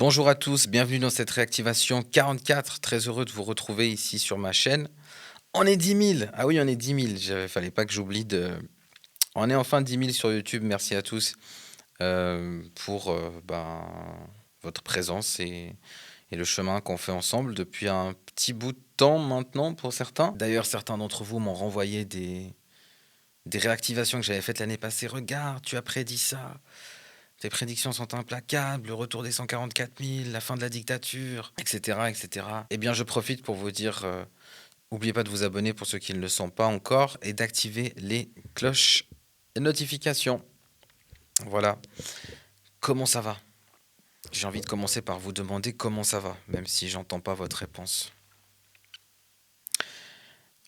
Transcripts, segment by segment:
Bonjour à tous, bienvenue dans cette réactivation 44. Très heureux de vous retrouver ici sur ma chaîne. On est 10 000. Ah oui, on est 10 000. Fallait pas que j'oublie de. On est enfin 10 000 sur YouTube. Merci à tous pour votre présence et le chemin qu'on fait ensemble depuis un petit bout de temps maintenant pour certains. D'ailleurs, certains d'entre vous m'ont renvoyé des réactivations que j'avais faites l'année passée. Regarde, tu as prédit ça. Tes prédictions sont implacables, le retour des 144 000, la fin de la dictature, etc., etc. Eh bien, je profite pour vous dire, n'oubliez pas de vous abonner pour ceux qui ne le sont pas encore et d'activer les cloches et notifications. Voilà. Comment ça va? J'ai envie de commencer par vous demander comment ça va, même si j'entends pas votre réponse.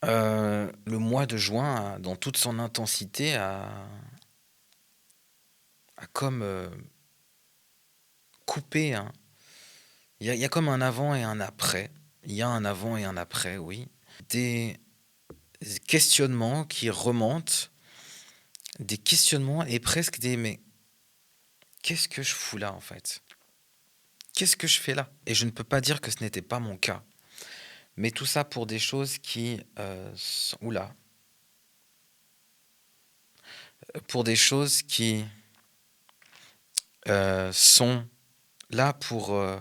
Le mois de juin, dans toute son intensité, a comme coupé, hein. Il y a comme un avant et un après. Il y a un avant et un après, oui. Des questionnements qui remontent, des questionnements et presque des mais qu'est-ce que je fous là en fait? Qu'est-ce que je fais là? Et je ne peux pas dire que ce n'était pas mon cas. Mais tout ça pour des choses qui oula, pour des choses qui sont là pour euh,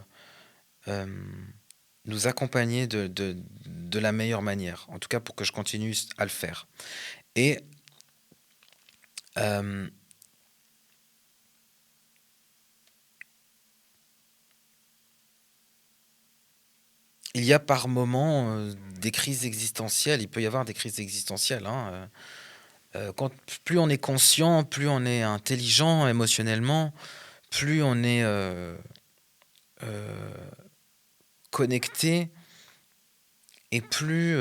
nous accompagner de la meilleure manière. En tout cas, pour que je continue à le faire. Et euh, il y a par moments des crises existentielles. Il peut y avoir des crises existentielles, hein. Quand, plus on est conscient, plus on est intelligent émotionnellement, plus on est euh, connecté et plus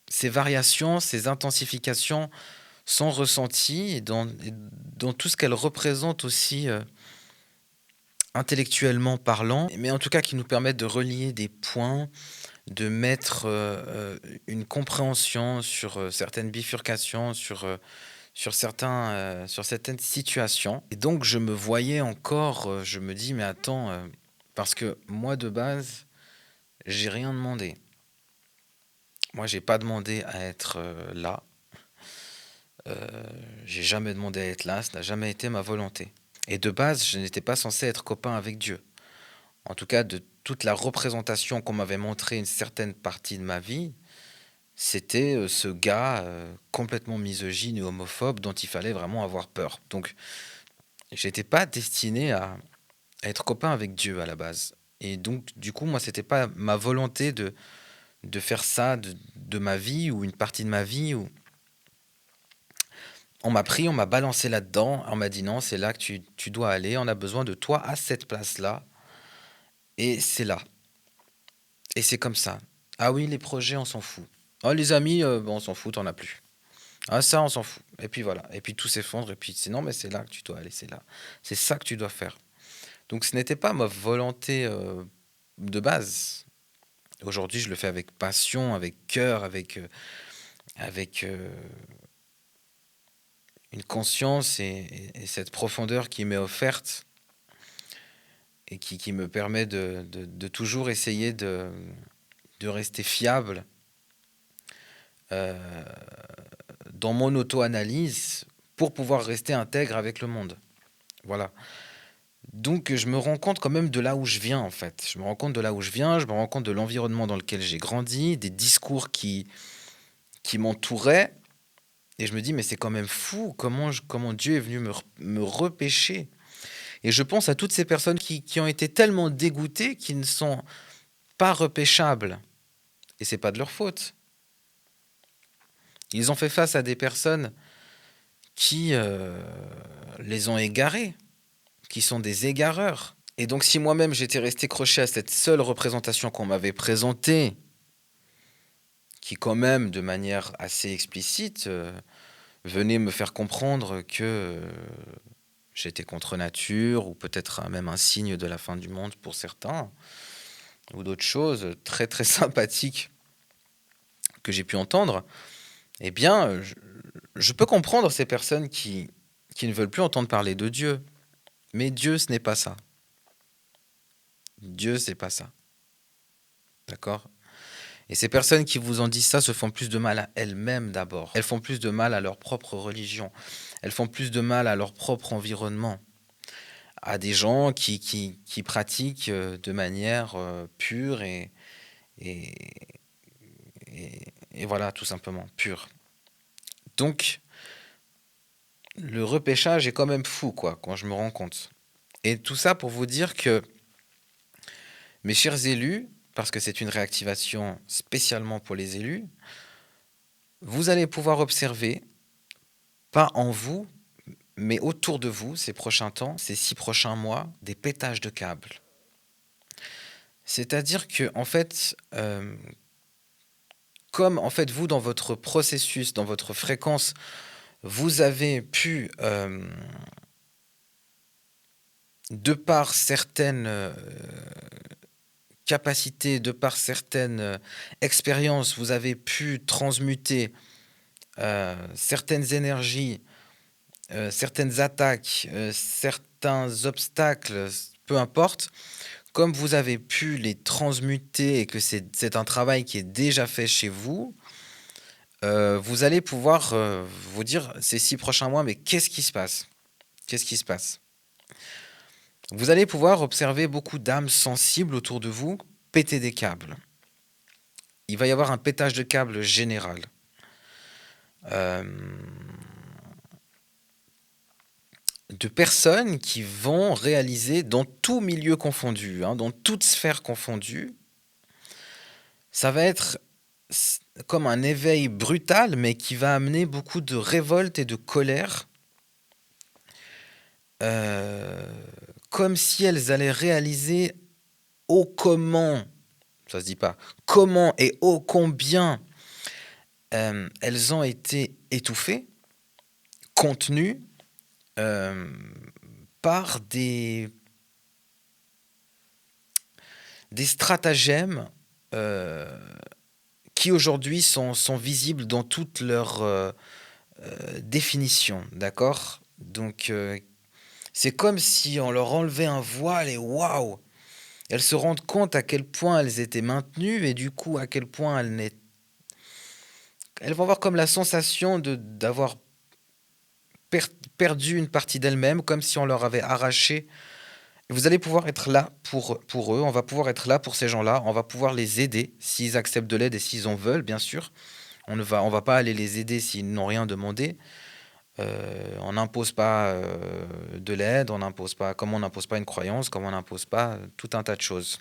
ces variations, ces intensifications sont ressenties et dans tout ce qu'elles représentent aussi intellectuellement parlant, mais en tout cas qui nous permettent de relier des points, de mettre une compréhension sur certaines bifurcations, sur certaines situations. Et donc je me voyais encore, je me dis mais attends, parce que moi de base, j'ai rien demandé. Moi j'ai pas demandé à être là. J'ai jamais demandé à être là, ça n'a jamais été ma volonté. Et de base, je n'étais pas censé être copain avec Dieu. En tout cas, de toute la représentation qu'on m'avait montrée une certaine partie de ma vie, c'était ce gars complètement misogyne et homophobe dont il fallait vraiment avoir peur. Donc, j'étais pas destiné à être copain avec Dieu à la base. Et donc, du coup, moi, c'était pas ma volonté de faire ça de ma vie ou une partie de ma vie. On m'a pris, on m'a balancé là-dedans, on m'a dit non, c'est là que tu dois aller, on a besoin de toi à cette place-là, et c'est là. Et c'est comme ça. Ah oui, les projets, on s'en fout. Oh, les amis, bon, on s'en fout, t'en as plus. Ah ça, on s'en fout. Et puis voilà. Et puis tout s'effondre. Et puis c'est non, mais c'est là que tu dois aller. C'est là. C'est ça que tu dois faire. Donc ce n'était pas ma volonté de base. Aujourd'hui, je le fais avec passion, avec cœur, avec une conscience et cette profondeur qui m'est offerte et qui me permet de toujours essayer de rester fiable euh, dans mon auto-analyse pour pouvoir rester intègre avec le monde. Voilà. Donc je me rends compte quand même de là où je viens en fait. Je me rends compte de là où je viens, je me rends compte de l'environnement dans lequel j'ai grandi, des discours qui m'entouraient. Et je me dis, mais c'est quand même fou comment Dieu est venu me repêcher. Et je pense à toutes ces personnes qui ont été tellement dégoûtées qu'ils ne sont pas repêchables. Et c'est pas de leur faute. Ils ont fait face à des personnes qui les ont égarés, qui sont des égareurs. Et donc si moi-même j'étais resté croché à cette seule représentation qu'on m'avait présentée, qui quand même de manière assez explicite venait me faire comprendre que j'étais contre nature, ou peut-être même un signe de la fin du monde pour certains, ou d'autres choses très très sympathiques que j'ai pu entendre, eh bien je peux comprendre ces personnes qui ne veulent plus entendre parler de Dieu. Mais Dieu, ce n'est pas ça. Dieu, c'est pas ça. D'accord? Et ces personnes qui vous en disent ça se font plus de mal à elles-mêmes d'abord. Elles font plus de mal à leur propre religion. Elles font plus de mal à leur propre environnement. À des gens qui pratiquent de manière pure et, et voilà, tout simplement, pure. Donc, le repêchage est quand même fou, quoi, quand je me rends compte. Et tout ça pour vous dire que, mes chers élus, parce que c'est une réactivation spécialement pour les élus, vous allez pouvoir observer, pas en vous, mais autour de vous, ces prochains temps, ces 6 prochains mois, des pétages de câbles. C'est-à-dire que, en fait, comme en fait vous, dans votre processus, dans votre fréquence, vous avez pu, de par certaines capacités, de par certaines expériences, vous avez pu transmuter certaines énergies, certaines attaques, certains obstacles, peu importe, comme vous avez pu les transmuter et que c'est un travail qui est déjà fait chez vous, vous allez pouvoir vous dire ces 6 prochains mois, mais qu'est-ce qui se passe? Qu'est-ce qui se passe? Vous allez pouvoir observer beaucoup d'âmes sensibles autour de vous péter des câbles. Il va y avoir un pétage de câbles général. Euh, de personnes qui vont réaliser dans tout milieu confondu, hein, dans toute sphère confondue, ça va être comme un éveil brutal, mais qui va amener beaucoup de révolte et de colère, euh, comme si elles allaient réaliser ô comment, ça se dit pas, comment et ô combien elles ont été étouffées, contenues euh, par des stratagèmes euh, qui aujourd'hui sont visibles dans toute leur définition, d'accord? Donc c'est comme si on leur enlevait un voile et waouh! Elles se rendent compte à quel point elles étaient maintenues et du coup à quel point elles vont avoir comme la sensation d'avoir per- perdu une partie d'elles-mêmes, comme si on leur avait arraché. Vous allez pouvoir être là pour eux, on va pouvoir être là pour ces gens-là, on va pouvoir les aider s'ils acceptent de l'aide et s'ils en veulent, bien sûr. On va pas aller les aider s'ils n'ont rien demandé. On n'impose pas de l'aide, on n'impose pas, comme on n'impose pas une croyance, comme on n'impose pas tout un tas de choses.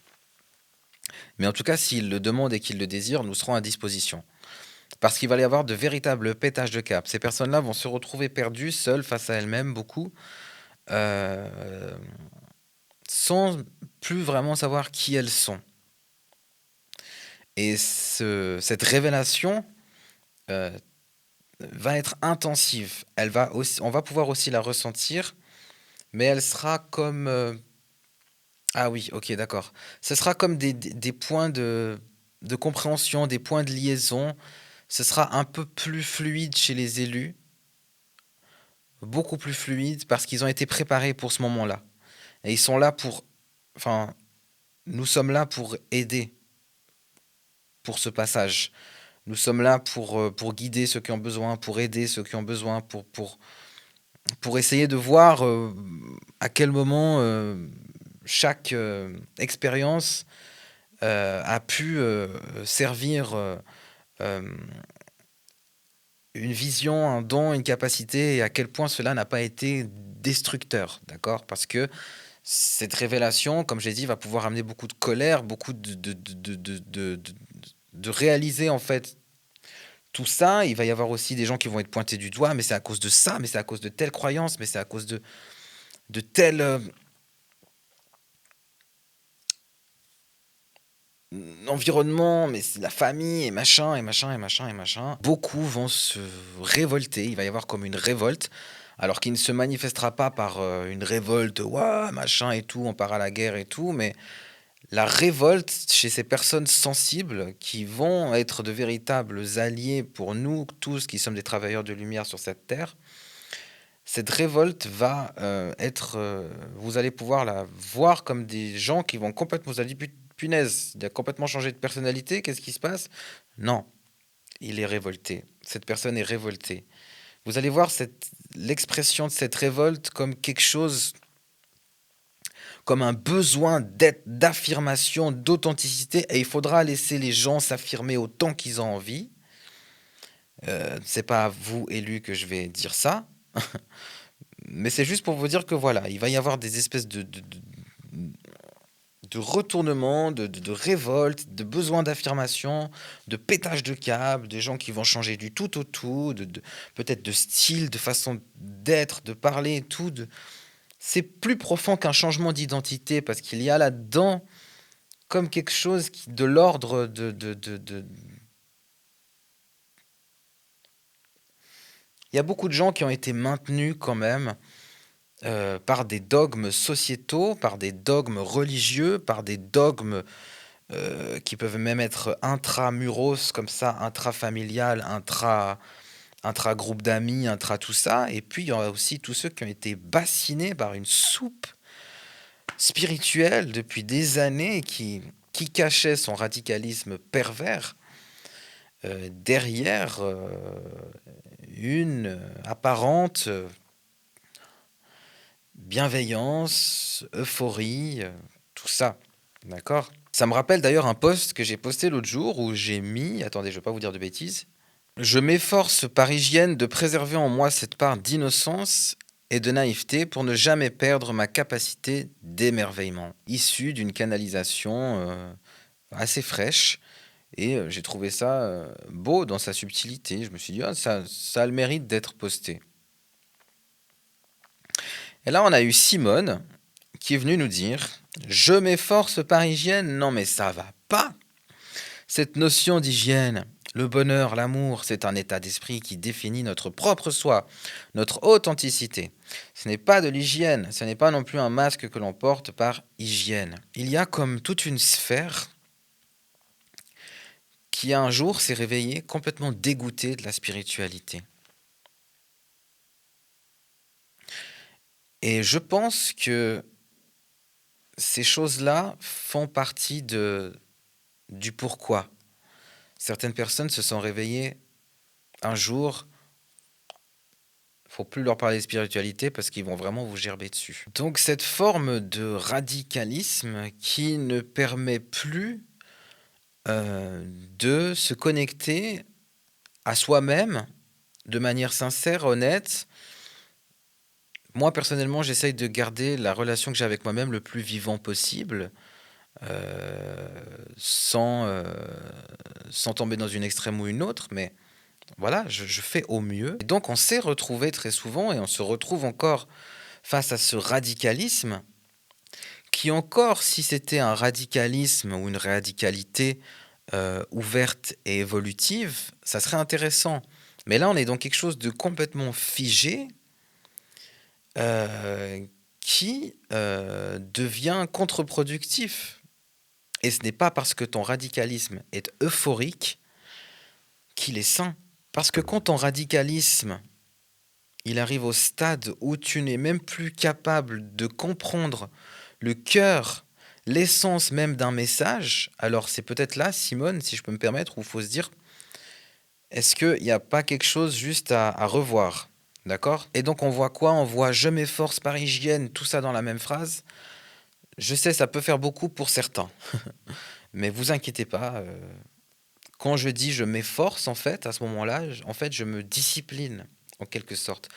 Mais en tout cas, s'ils le demandent et qu'ils le désirent, nous serons à disposition. Parce qu'il va y avoir de véritables pétages de cap. Ces personnes-là vont se retrouver perdues, seules, face à elles-mêmes, beaucoup, euh, sans plus vraiment savoir qui elles sont. Et cette révélation euh, va être intensive. On va pouvoir aussi la ressentir, mais elle sera comme... ah oui, ok, d'accord. Ce sera comme des points de compréhension, des points de liaison. Ce sera un peu plus fluide chez les élus, beaucoup plus fluide, parce qu'ils ont été préparés pour ce moment-là. Et ils sont là pour... Enfin, nous sommes là pour aider pour ce passage. Nous sommes là pour guider ceux qui ont besoin, pour aider ceux qui ont besoin, pour essayer de voir à quel moment chaque expérience a pu servir euh, une vision, un don, une capacité, et à quel point cela n'a pas été destructeur, d'accord? Parce que cette révélation, comme j'ai dit, va pouvoir amener beaucoup de colère, beaucoup de réaliser en fait tout ça. Il va y avoir aussi des gens qui vont être pointés du doigt, mais c'est à cause de ça, mais c'est à cause de telle croyance, mais c'est à cause de tel environnement, mais c'est la famille et machin et machin et machin et machin. Beaucoup vont se révolter, il va y avoir comme une révolte, alors qu'il ne se manifestera pas par une révolte, ouah, machin et tout, on part à la guerre et tout, mais la révolte chez ces personnes sensibles qui vont être de véritables alliés pour nous tous qui sommes des travailleurs de lumière sur cette terre, Cette révolte va être. Vous allez pouvoir la voir comme des gens qui vont complètement. Vous allez dire, punaise, il a complètement changé de personnalité, qu'est-ce qui se passe? Non, il est révolté. Cette personne est révoltée. Vous allez voir l'expression de cette révolte comme quelque chose, comme un besoin d'affirmation, d'authenticité, et il faudra laisser les gens s'affirmer autant qu'ils ont envie. C'est pas à vous, élus, que je vais dire ça, mais c'est juste pour vous dire que voilà, il va y avoir des espèces de retournement, de révolte, de besoin d'affirmation, de pétage de câble, des gens qui vont changer du tout au tout, peut-être de style, de façon d'être, de parler, tout. C'est plus profond qu'un changement d'identité parce qu'il y a là-dedans comme quelque chose de l'ordre Il y a beaucoup de gens qui ont été maintenus quand même par des dogmes sociétaux, par des dogmes religieux, par des dogmes qui peuvent même être intramuros, comme ça, intrafamilial, intra-groupe d'amis, intra tout ça. Et puis, il y a aussi tous ceux qui ont été bassinés par une soupe spirituelle depuis des années qui cachait son radicalisme pervers derrière une apparente bienveillance, euphorie, tout ça. D'accord? Ça me rappelle d'ailleurs un post que j'ai posté l'autre jour où j'ai mis, attendez, je ne vais pas vous dire de bêtises, je m'efforce par hygiène de préserver en moi cette part d'innocence et de naïveté pour ne jamais perdre ma capacité d'émerveillement, issue d'une canalisation assez fraîche. Et j'ai trouvé ça beau dans sa subtilité. Je me suis dit, ah, ça a le mérite d'être posté. Et là, on a eu Simone qui est venue nous dire, je m'efforce par hygiène. Non, mais ça va pas. Cette notion d'hygiène, le bonheur, l'amour, c'est un état d'esprit qui définit notre propre soi, notre authenticité. Ce n'est pas de l'hygiène, ce n'est pas non plus un masque que l'on porte par hygiène. Il y a comme toute une sphère qui un jour s'est réveillée complètement dégoûtée de la spiritualité. Et je pense que ces choses-là font partie du pourquoi. Certaines personnes se sont réveillées un jour, il ne faut plus leur parler de spiritualité parce qu'ils vont vraiment vous gerber dessus. Donc cette forme de radicalisme qui ne permet plus de se connecter à soi-même de manière sincère, honnête. Moi, personnellement, j'essaye de garder la relation que j'ai avec moi-même le plus vivant possible, euh, sans, euh, sans tomber dans une extrême ou une autre, mais voilà, je fais au mieux. Et donc, on s'est retrouvé très souvent, et on se retrouve encore face à ce radicalisme, qui encore, si c'était un radicalisme ou une radicalité ouverte et évolutive, ça serait intéressant. Mais là, on est dans quelque chose de complètement figé, euh, qui devient contre-productif. Et ce n'est pas parce que ton radicalisme est euphorique qu'il est sain. Parce que quand ton radicalisme, il arrive au stade où tu n'es même plus capable de comprendre le cœur, l'essence même d'un message, alors c'est peut-être là, Simone, si je peux me permettre, où il faut se dire, est-ce qu'il n'y a pas quelque chose juste à revoir? D'accord? Et donc on voit quoi? On voit je m'efforce par hygiène, tout ça dans la même phrase. Je sais, ça peut faire beaucoup pour certains. Mais vous inquiétez pas, quand je dis je m'efforce, en fait, à ce moment-là, en fait, je me discipline, en quelque sorte.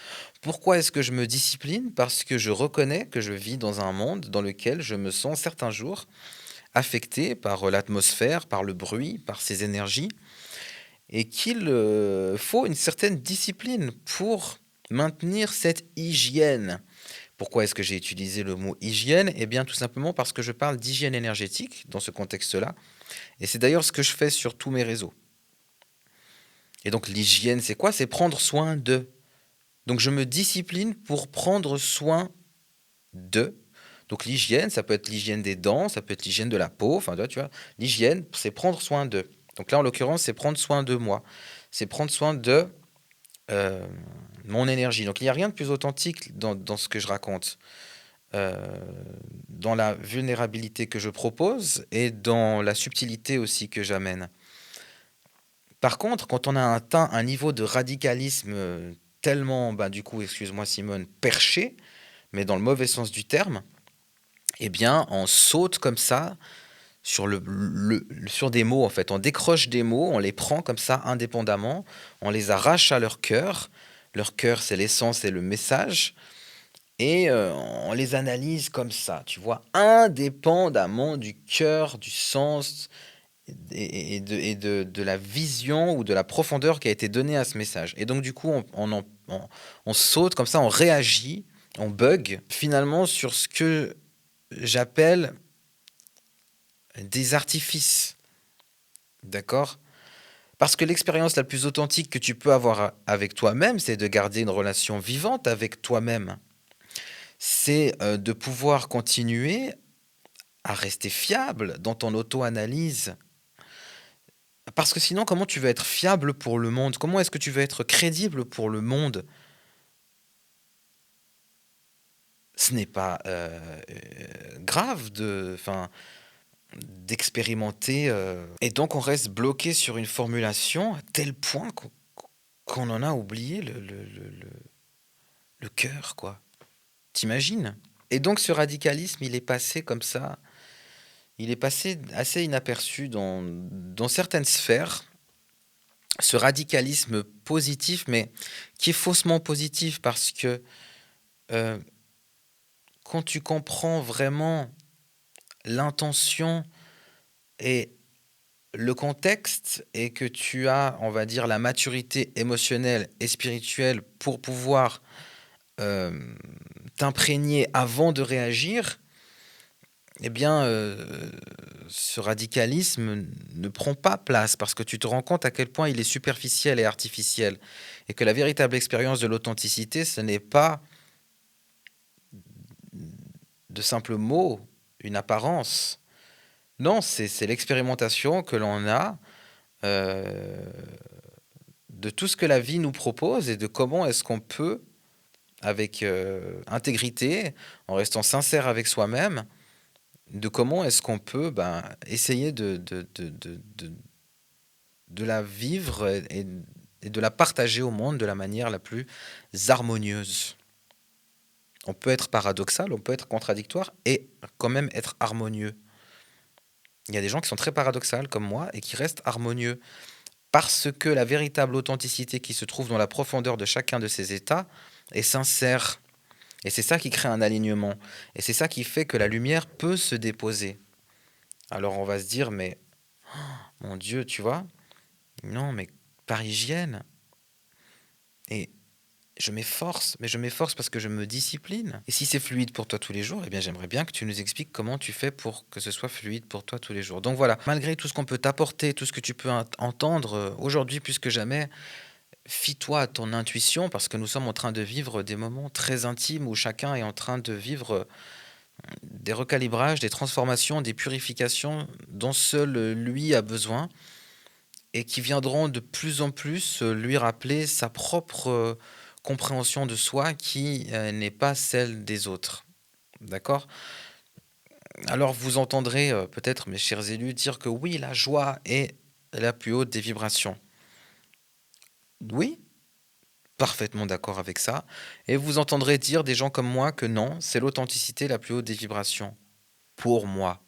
Pourquoi est-ce que je me discipline? Parce que je reconnais que je vis dans un monde dans lequel je me sens certains jours affecté par l'atmosphère, par le bruit, par ces énergies, et qu'il faut une certaine discipline pour maintenir cette hygiène. Pourquoi est-ce que j'ai utilisé le mot hygiène? Eh bien, tout simplement parce que je parle d'hygiène énergétique dans ce contexte-là. Et c'est d'ailleurs ce que je fais sur tous mes réseaux. Et donc, l'hygiène, c'est quoi? C'est prendre soin de. Donc, je me discipline pour prendre soin de. Donc, l'hygiène, ça peut être l'hygiène des dents, ça peut être l'hygiène de la peau. Enfin, tu vois, l'hygiène, c'est prendre soin de. Donc là, en l'occurrence, c'est prendre soin de moi. C'est prendre soin de mon énergie. Donc il n'y a rien de plus authentique dans ce que je raconte, euh, dans la vulnérabilité que je propose et dans la subtilité aussi que j'amène. Par contre, quand on a atteint un niveau de radicalisme tellement, bah, du coup, excuse-moi Simone, perché, mais dans le mauvais sens du terme, eh bien, on saute comme ça sur, sur des mots, en fait. On décroche des mots, on les prend comme ça indépendamment, on les arrache à leur cœur. Leur cœur, c'est l'essence et le message. Et on les analyse comme ça, tu vois, indépendamment du cœur, du sens de la vision ou de la profondeur qui a été donnée à ce message. Et donc, du coup, on saute comme ça, on réagit, on bug finalement sur ce que j'appelle des artifices. D'accord? Parce que l'expérience la plus authentique que tu peux avoir avec toi-même, c'est de garder une relation vivante avec toi-même. C'est de pouvoir continuer à rester fiable dans ton auto-analyse. Parce que sinon, comment tu veux être fiable pour le monde? Comment est-ce que tu veux être crédible pour le monde? Ce n'est pas grave d'expérimenter. Et donc, on reste bloqué sur une formulation à tel point qu'on en a oublié le cœur, quoi. T'imagines? Et donc, ce radicalisme, il est passé comme ça. Il est passé assez inaperçu dans certaines sphères. Ce radicalisme positif, mais qui est faussement positif parce que euh, quand tu comprends vraiment l'intention et le contexte et que tu as, on va dire, la maturité émotionnelle et spirituelle pour pouvoir euh, t'imprégner avant de réagir, eh bien, ce radicalisme ne prend pas place parce que tu te rends compte à quel point il est superficiel et artificiel et que la véritable expérience de l'authenticité, ce n'est pas de simples mots, une apparence. Non, c'est l'expérimentation que l'on a euh, de tout ce que la vie nous propose et de comment est-ce qu'on peut, avec intégrité, en restant sincère avec soi-même, de comment est-ce qu'on peut essayer de la vivre et de la partager au monde de la manière la plus harmonieuse. On peut être paradoxal, on peut être contradictoire et quand même être harmonieux. Il y a des gens qui sont très paradoxales comme moi et qui restent harmonieux parce que la véritable authenticité qui se trouve dans la profondeur de chacun de ces états est sincère. Et c'est ça qui crée un alignement. Et c'est ça qui fait que la lumière peut se déposer. Alors on va se dire, mais mon Dieu, tu vois, non, mais par hygiène. Et je m'efforce, mais je m'efforce parce que je me discipline. Et si c'est fluide pour toi tous les jours, eh bien j'aimerais bien que tu nous expliques comment tu fais pour que ce soit fluide pour toi tous les jours. Donc voilà, malgré tout ce qu'on peut t'apporter, tout ce que tu peux entendre, aujourd'hui plus que jamais, fie-toi à ton intuition parce que nous sommes en train de vivre des moments très intimes où chacun est en train de vivre des recalibrages, des transformations, des purifications dont seul lui a besoin et qui viendront de plus en plus lui rappeler sa propre compréhension de soi qui n'est pas celle des autres. D'accord? Alors vous entendrez peut-être, mes chers élus, dire que oui, la joie est la plus haute des vibrations. Oui, parfaitement d'accord avec ça. Et vous entendrez dire des gens comme moi que non, c'est l'authenticité la plus haute des vibrations. Pour moi.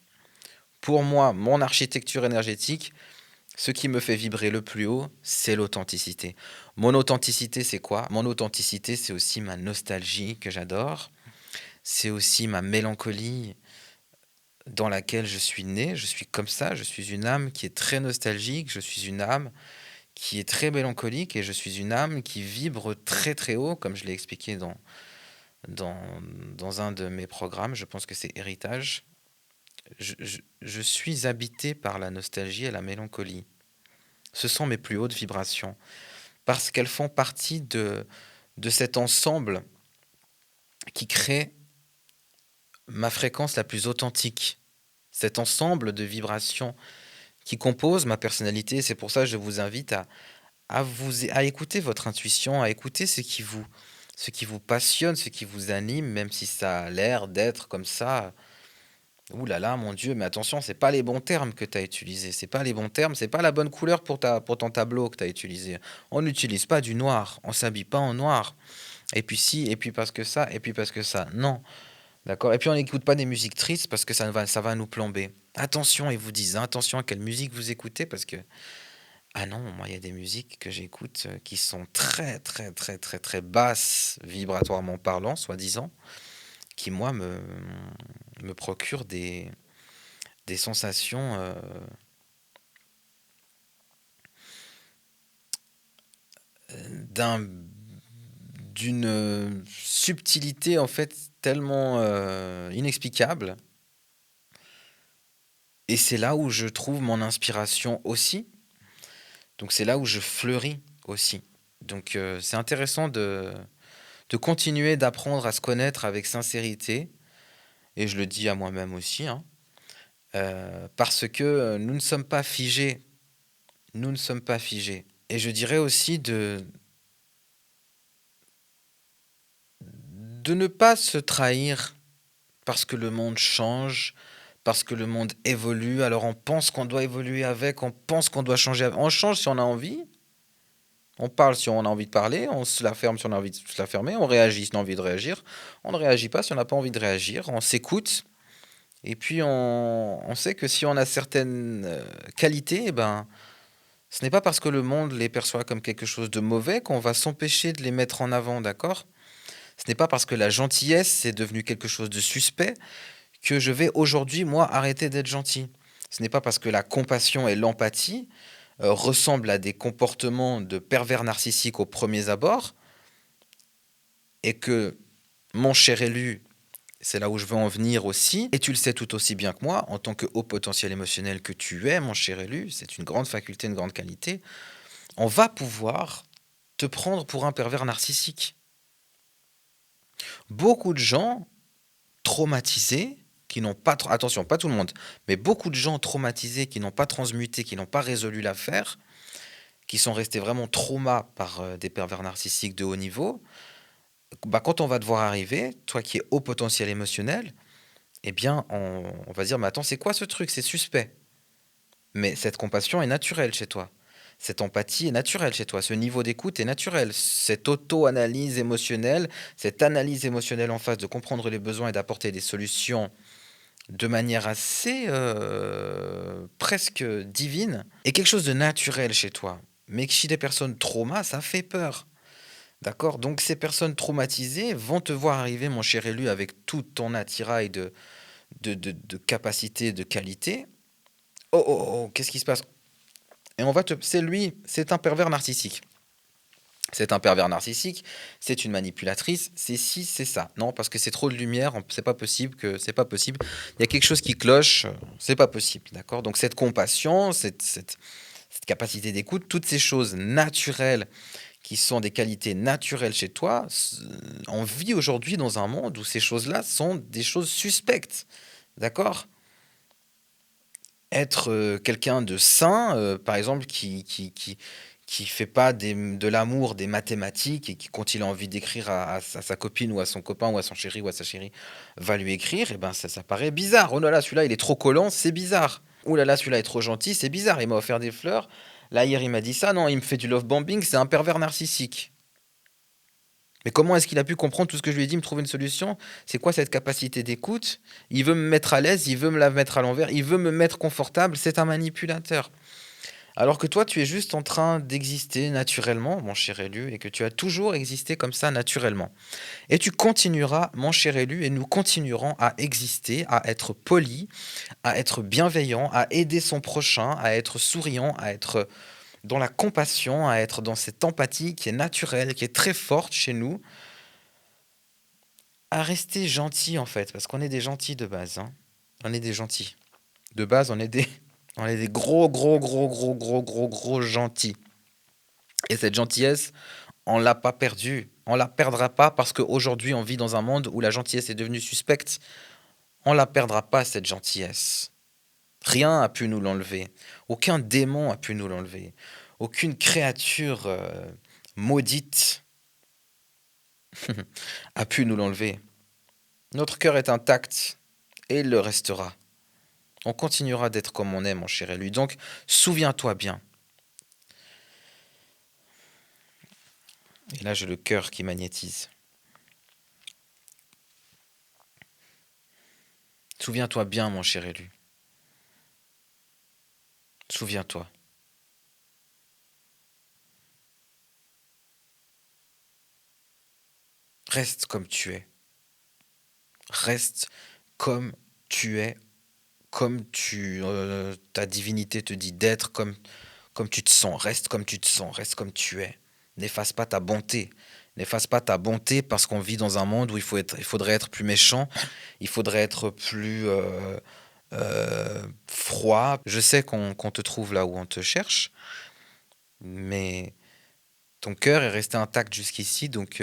Pour moi, mon architecture énergétique, ce qui me fait vibrer le plus haut, c'est l'authenticité. Mon authenticité, c'est quoi? Mon authenticité, c'est aussi ma nostalgie que j'adore. C'est aussi ma mélancolie dans laquelle je suis né. Je suis comme ça. Je suis une âme qui est très nostalgique. Je suis une âme qui est très mélancolique et je suis une âme qui vibre très très haut, comme je l'ai expliqué dans, dans un de mes programmes. Je pense que c'est Héritage. Je suis habité par la nostalgie et la mélancolie. Ce sont mes plus hautes vibrations parce qu'elles font partie de cet ensemble qui crée ma fréquence la plus authentique. Cet ensemble de vibrations qui compose ma personnalité. C'est pour ça que je vous invite à écouter votre intuition, à écouter ce qui vous passionne, ce qui vous anime, même si ça a l'air d'être comme ça. Ouh là là, mon Dieu, mais attention, c'est pas les bons termes que tu as utilisés. C'est pas les bons termes, c'est pas la bonne couleur pour ton tableau que tu as utilisé. On n'utilise pas du noir, on s'habille pas en noir. Et puis si, et puis parce que ça, et puis parce que ça. Non, d'accord? Et puis on n'écoute pas des musiques tristes parce que ça va nous plomber. Attention, ils vous disent, hein, attention à quelle musique vous écoutez parce que, ah non, moi il y a des musiques que j'écoute qui sont très, très, très, très, très basses, vibratoirement parlant, soi-disant, qui moi me procurent des sensations d'un, d'une subtilité en fait tellement inexplicable. Et c'est là où je trouve mon inspiration aussi. Donc c'est là où je fleuris aussi. Donc c'est intéressant de continuer d'apprendre à se connaître avec sincérité. Et je le dis à moi-même aussi, hein, parce que nous ne sommes pas figés. Nous ne sommes pas figés. Et je dirais aussi de ne pas se trahir parce que le monde change, parce que le monde évolue. Alors on pense qu'on doit évoluer avec, on pense qu'on doit changer avec. On change si on a envie, on parle si on a envie de parler, on se la ferme si on a envie de se la fermer, on réagit si on a envie de réagir, on ne réagit pas si on n'a pas envie de réagir, on s'écoute. Et puis on sait que si on a certaines qualités, eh ben, ce n'est pas parce que le monde les perçoit comme quelque chose de mauvais qu'on va s'empêcher de les mettre en avant, d'accord? Ce n'est pas parce que la gentillesse est devenue quelque chose de suspect que je vais aujourd'hui, moi, arrêter d'être gentil. Ce n'est pas parce que la compassion et l'empathie ressemblent à des comportements de pervers narcissiques au premier abord et que mon cher élu, c'est là où je veux en venir aussi, et tu le sais tout aussi bien que moi, en tant que haut potentiel émotionnel que tu es, mon cher élu, c'est une grande faculté, une grande qualité, on va pouvoir te prendre pour un pervers narcissique. Beaucoup de gens traumatisés, qui n'ont pas, attention, pas tout le monde, mais beaucoup de gens traumatisés qui n'ont pas transmuté, qui n'ont pas résolu l'affaire, qui sont restés vraiment traumas par des pervers narcissiques de haut niveau, bah, quand on va devoir arriver, toi qui es haut potentiel émotionnel, eh bien, on va dire, mais attends, c'est quoi ce truc? C'est suspect. Mais cette compassion est naturelle chez toi. Cette empathie est naturelle chez toi. Ce niveau d'écoute est naturel. Cette auto-analyse émotionnelle, cette analyse émotionnelle en face de comprendre les besoins et d'apporter des solutions de manière assez presque divine, est quelque chose de naturel chez toi. Mais que chez des personnes traumas, ça fait peur. D'accord? Donc ces personnes traumatisées vont te voir arriver, mon cher élu, avec tout ton attirail de capacité, de qualité. Oh, oh, oh, qu'est-ce qui se passe? Et on va te. C'est lui, c'est un pervers narcissique. C'est un pervers narcissique, c'est une manipulatrice, c'est ci, c'est ça. Non, parce que c'est trop de lumière, c'est pas possible que c'est pas possible. Il y a quelque chose qui cloche, c'est pas possible, d'accord? Donc cette compassion, cette capacité d'écoute, toutes ces choses naturelles qui sont des qualités naturelles chez toi, on vit aujourd'hui dans un monde où ces choses-là sont des choses suspectes, d'accord? Être quelqu'un de sain, par exemple, qui fait pas de l'amour des mathématiques et qui, quand il a envie d'écrire à sa copine ou à son copain ou à son chéri ou à sa chérie, va lui écrire, et ben ça paraît bizarre. Oh là là, celui-là, il est trop collant, c'est bizarre. Oh là là, celui-là est trop gentil, c'est bizarre. Il m'a offert des fleurs. Là, hier, il m'a dit ça. Non, il me fait du love bombing, c'est un pervers narcissique. Mais comment est-ce qu'il a pu comprendre tout ce que je lui ai dit, me trouver une solution? C'est quoi cette capacité d'écoute? Il veut me mettre à l'aise, il veut me la mettre à l'envers, il veut me mettre confortable, c'est un manipulateur. Alors que toi, tu es juste en train d'exister naturellement, mon cher élu, et que tu as toujours existé comme ça naturellement. Et tu continueras, mon cher élu, et nous continuerons à exister, à être polis, à être bienveillants, à aider son prochain, à être souriant, à être dans la compassion, à être dans cette empathie qui est naturelle, qui est très forte chez nous, à rester gentil en fait, parce qu'on est des gentils de base, hein. On est des gentils. De base, on est des gros, gros, gros, gros, gros, gros, gros gentils. Et cette gentillesse, on l'a pas perdue. On la perdra pas parce qu'aujourd'hui, on vit dans un monde où la gentillesse est devenue suspecte. On la perdra pas, cette gentillesse. Rien a pu nous l'enlever. Aucun démon a pu nous l'enlever. Aucune créature maudite a pu nous l'enlever. Notre cœur est intact et il le restera. On continuera d'être comme on est, mon cher élu. Donc, souviens-toi bien. Et là, j'ai le cœur qui magnétise. Souviens-toi bien, mon cher élu. Souviens-toi. Reste comme tu es. Reste comme tu es, ta divinité te dit d'être, comme tu te sens. Reste comme tu te sens, reste comme tu es. N'efface pas ta bonté. N'efface pas ta bonté parce qu'on vit dans un monde où il faudrait être plus méchant, il faudrait être plus froid. Je sais qu'on te trouve là où on te cherche, mais ton cœur est resté intact jusqu'ici, donc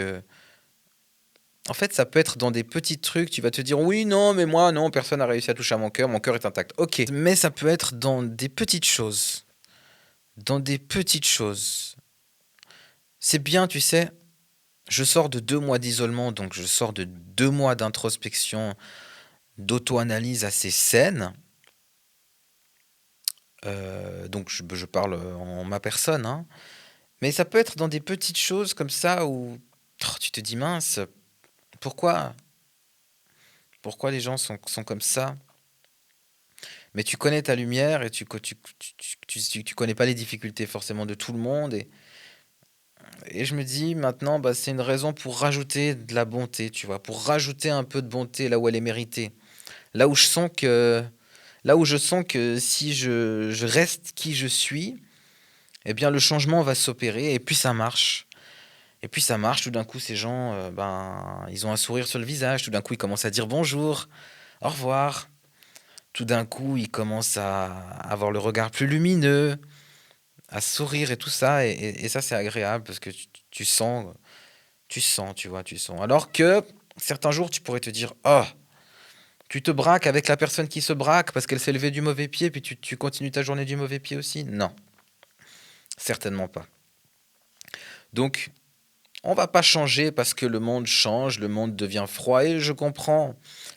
en fait, ça peut être dans des petits trucs. Tu vas te dire, oui, non, mais moi, non, personne n'a réussi à toucher à mon cœur est intact. Ok, mais ça peut être dans des petites choses. Dans des petites choses. C'est bien, tu sais, je sors de 2 mois d'isolement, donc je sors de 2 mois d'introspection, d'auto-analyse assez saine. Donc je parle en ma personne, hein. Mais ça peut être dans des petites choses comme ça où tu te dis, mince, pourquoi, pourquoi les gens sont comme ça? Mais tu connais ta lumière et tu connais pas les difficultés forcément de tout le monde. Et je me dis maintenant, bah, c'est une raison pour rajouter de la bonté, tu vois, pour rajouter un peu de bonté là où elle est méritée. Là où je sens que, là où je sens que si je reste qui je suis, eh bien le changement va s'opérer et puis ça marche. Et puis ça marche, tout d'un coup ces gens, ben, ils ont un sourire sur le visage, tout d'un coup ils commencent à dire bonjour, au revoir. Tout d'un coup, ils commencent à avoir le regard plus lumineux, à sourire et tout ça. Et ça, c'est agréable parce que tu sens, tu vois, tu sens. Alors que certains jours, tu pourrais te dire, oh, tu te braques avec la personne qui se braque parce qu'elle s'est levée du mauvais pied, puis tu continues ta journée du mauvais pied aussi. Non, certainement pas. Donc, on va pas changer parce que le monde change, le monde devient froid. Et je comprends.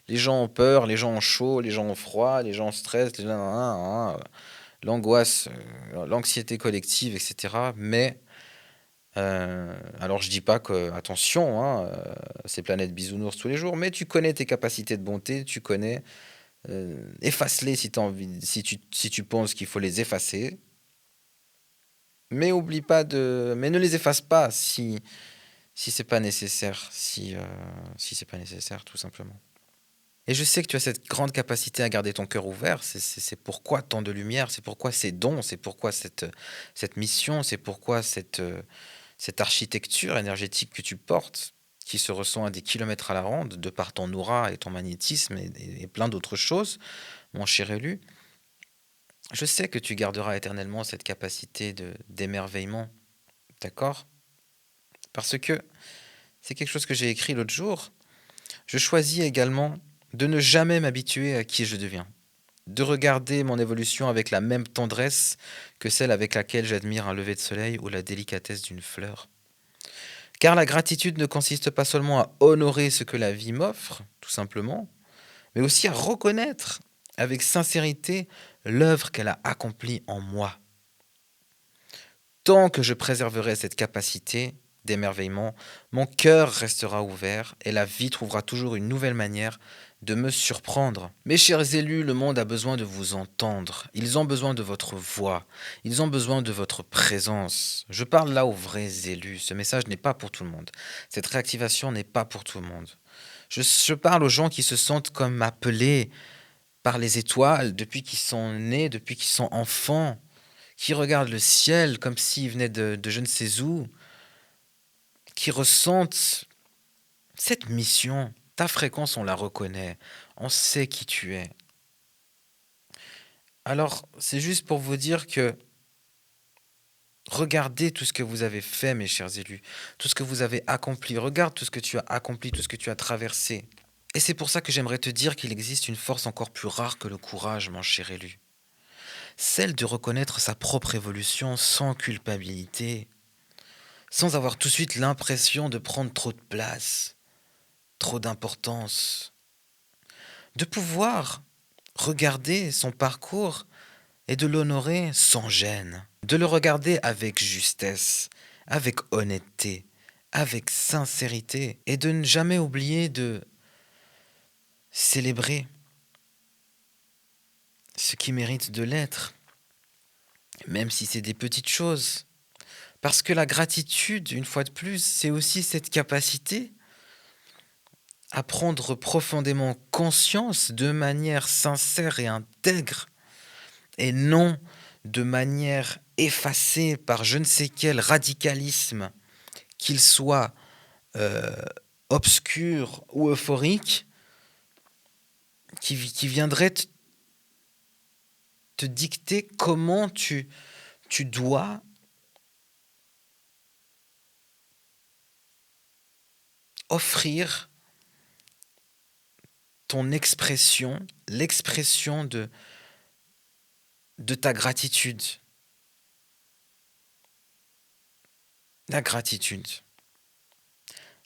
Les gens ont peur, les gens ont chaud, les gens ont froid, les gens stressent, les gens l'angoisse, l'anxiété collective, etc. Mais alors je dis pas que attention, hein, c'est planète bisounours tous les jours, mais tu connais tes capacités de bonté, tu connais, efface-les si t'as envie, si tu penses qu'il faut les effacer, mais oublie pas mais ne les efface pas si c'est pas nécessaire, si c'est pas nécessaire tout simplement. Et je sais que tu as cette grande capacité à garder ton cœur ouvert. C'est pourquoi tant de lumière, c'est pourquoi ces dons, c'est pourquoi cette mission, c'est pourquoi cette architecture énergétique que tu portes, qui se ressent à des kilomètres à la ronde, de par ton aura et ton magnétisme et plein d'autres choses, mon cher élu. Je sais que tu garderas éternellement cette capacité d'émerveillement, d'accord? Parce que c'est quelque chose que j'ai écrit l'autre jour. Je choisis également de ne jamais m'habituer à qui je deviens, de regarder mon évolution avec la même tendresse que celle avec laquelle j'admire un lever de soleil ou la délicatesse d'une fleur. Car la gratitude ne consiste pas seulement à honorer ce que la vie m'offre, tout simplement, mais aussi à reconnaître avec sincérité l'œuvre qu'elle a accomplie en moi. Tant que je préserverai cette capacité d'émerveillement, mon cœur restera ouvert et la vie trouvera toujours une nouvelle manière de me surprendre. Mes chers élus, le monde a besoin de vous entendre. Ils ont besoin de votre voix. Ils ont besoin de votre présence. Je parle là aux vrais élus. Ce message n'est pas pour tout le monde. Cette réactivation n'est pas pour tout le monde. Je parle aux gens qui se sentent comme appelés par les étoiles depuis qu'ils sont nés, depuis qu'ils sont enfants, qui regardent le ciel comme s'ils venaient de je ne sais où, qui ressentent cette mission. Ta fréquence, on la reconnaît. On sait qui tu es. Alors, c'est juste pour vous dire que regardez tout ce que vous avez fait, mes chers élus, tout ce que vous avez accompli. Regarde tout ce que tu as accompli, tout ce que tu as traversé. Et c'est pour ça que j'aimerais te dire qu'il existe une force encore plus rare que le courage, mon cher élu. celle de reconnaître sa propre évolution sans culpabilité, sans avoir tout de suite l'impression de prendre trop de place, trop d'importance, de pouvoir regarder son parcours et de l'honorer sans gêne, de le regarder avec justesse, avec honnêteté, avec sincérité, et de ne jamais oublier de célébrer ce qui mérite de l'être, même si c'est des petites choses. Parce que la gratitude, une fois de plus, c'est aussi cette capacité à prendre profondément conscience de manière sincère et intègre, et non de manière effacée par je ne sais quel radicalisme, qu'il soit euh, obscur ou euphorique, qui viendrait te dicter comment tu dois offrir ton expression, l'expression de ta gratitude. La gratitude.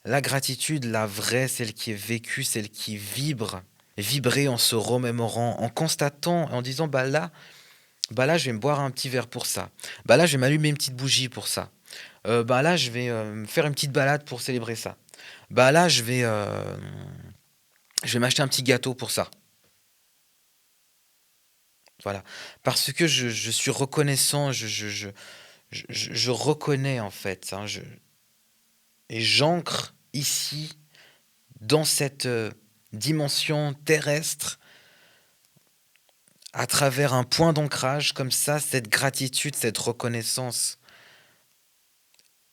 La gratitude, la vraie, celle qui est vécue, celle qui vibre. Vibrer en se remémorant, en constatant, en disant bah là, je vais me boire un petit verre pour ça. Bah là, je vais m'allumer une petite bougie pour ça. Bah là, je vais me faire une petite balade pour célébrer ça. Bah là, je vais m'acheter un petit gâteau pour ça. Voilà. Parce que je suis reconnaissant, je reconnais en fait, hein, et j'ancre ici, dans cette dimension terrestre, à travers un point d'ancrage comme ça, cette gratitude, cette reconnaissance.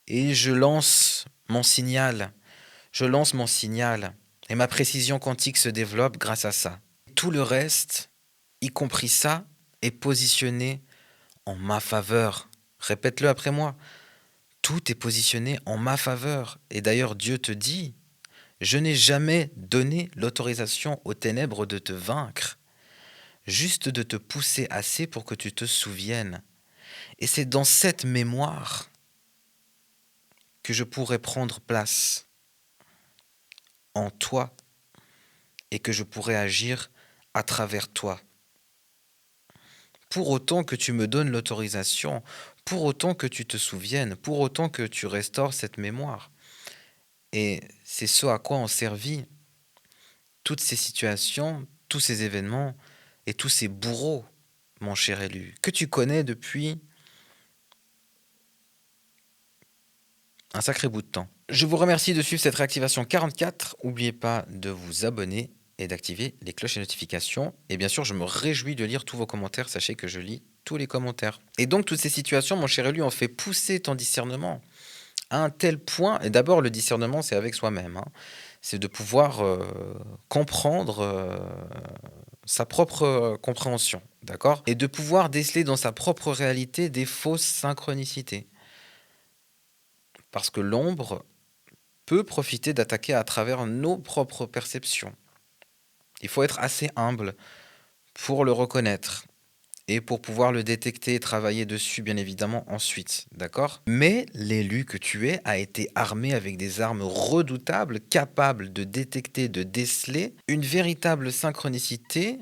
Et je lance mon signal, je lance mon signal, et ma précision quantique se développe grâce à ça. Tout le reste, y compris ça, est positionné en ma faveur. Répète-le après moi. Tout est positionné en ma faveur. Et d'ailleurs, Dieu te dit, je n'ai jamais donné l'autorisation aux ténèbres de te vaincre, juste de te pousser assez pour que tu te souviennes. Et c'est dans cette mémoire que je pourrais prendre place en toi et que je pourrais agir à travers toi. Pour autant que tu me donnes l'autorisation, pour autant que tu te souviennes, pour autant que tu restaures cette mémoire. Et c'est ce à quoi ont servi toutes ces situations, tous ces événements et tous ces bourreaux, mon cher élu, que tu connais depuis un sacré bout de temps. Je vous remercie de suivre cette réactivation 44. N'oubliez pas de vous abonner et d'activer les cloches et notifications. Et bien sûr, je me réjouis de lire tous vos commentaires. Sachez que je lis tous les commentaires. Et donc, toutes ces situations, mon cher élu, ont fait pousser ton discernement à un tel point. Et d'abord, le discernement, c'est avec soi-même, hein. C'est de pouvoir comprendre sa propre compréhension, d'accord? Et de pouvoir déceler dans sa propre réalité des fausses synchronicités. Parce que l'ombre peut profiter d'attaquer à travers nos propres perceptions. Il faut être assez humble pour le reconnaître et pour pouvoir le détecter et travailler dessus, bien évidemment, ensuite, d'accord? Mais l'élu que tu es a été armé avec des armes redoutables, capables de détecter, de déceler une véritable synchronicité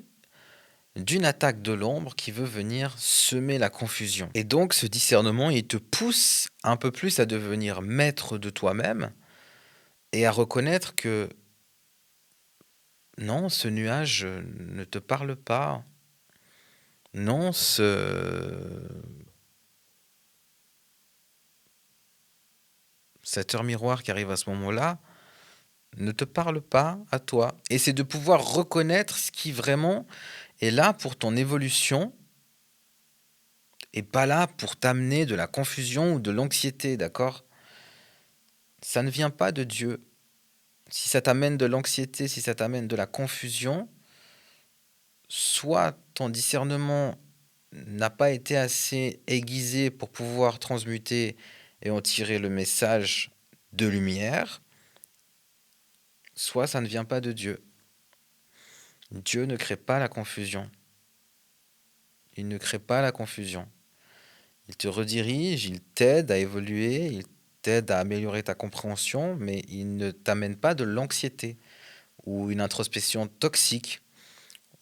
d'une attaque de l'ombre qui veut venir semer la confusion. Et donc, ce discernement, il te pousse un peu plus à devenir maître de toi-même et à reconnaître que non, ce nuage ne te parle pas. Non, cette heure miroir qui arrive à ce moment-là ne te parle pas à toi. Et c'est de pouvoir reconnaître ce qui vraiment est là pour ton évolution et pas là pour t'amener de la confusion ou de l'anxiété, d'accord? Ça ne vient pas de Dieu. Si ça t'amène de l'anxiété, si ça t'amène de la confusion, soit ton discernement n'a pas été assez aiguisé pour pouvoir transmuter et en tirer le message de lumière, soit ça ne vient pas de Dieu. Dieu ne crée pas la confusion. Il ne crée pas la confusion. Il te redirige, il t'aide à évoluer, il t'aide à améliorer ta compréhension, mais il ne t'amène pas de l'anxiété ou une introspection toxique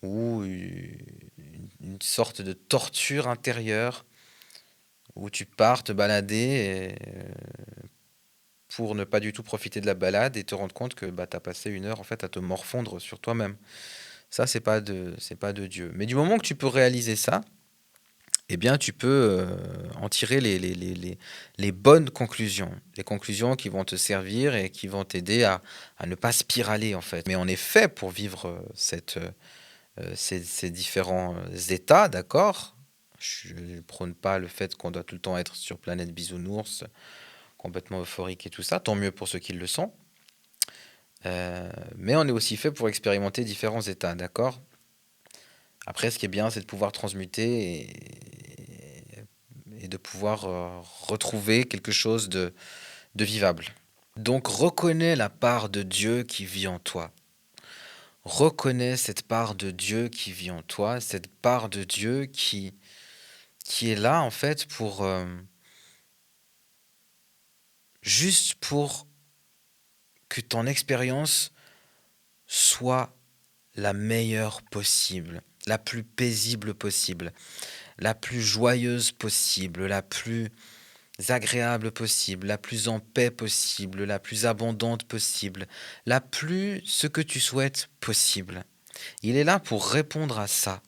ou une sorte de torture intérieure où tu pars te balader pour ne pas du tout profiter de la balade et te rendre compte que bah, tu as passé une heure en fait à te morfondre sur toi-même. Ça, c'est pas de Dieu. Mais du moment que tu peux réaliser ça, eh bien, tu peux en tirer les bonnes conclusions. Les conclusions qui vont te servir et qui vont t'aider à ne pas spiraler, en fait. Mais on est fait pour vivre ces différents états, d'accord? Je ne prône pas le fait qu'on doit tout le temps être sur planète bisounours, complètement euphorique et tout ça. Tant mieux pour ceux qui le sont. Mais on est aussi fait pour expérimenter différents états, d'accord? Après, ce qui est bien, c'est de pouvoir transmuter et de pouvoir retrouver quelque chose de vivable. Donc reconnais la part de Dieu qui vit en toi. Reconnais cette part de Dieu qui vit en toi, cette part de Dieu qui est là en fait pour juste pour que ton expérience soit la meilleure possible, la plus paisible possible, la plus joyeuse possible, la plus agréable possible, la plus en paix possible, la plus abondante possible, la plus ce que tu souhaites possible. Il est là pour répondre à ça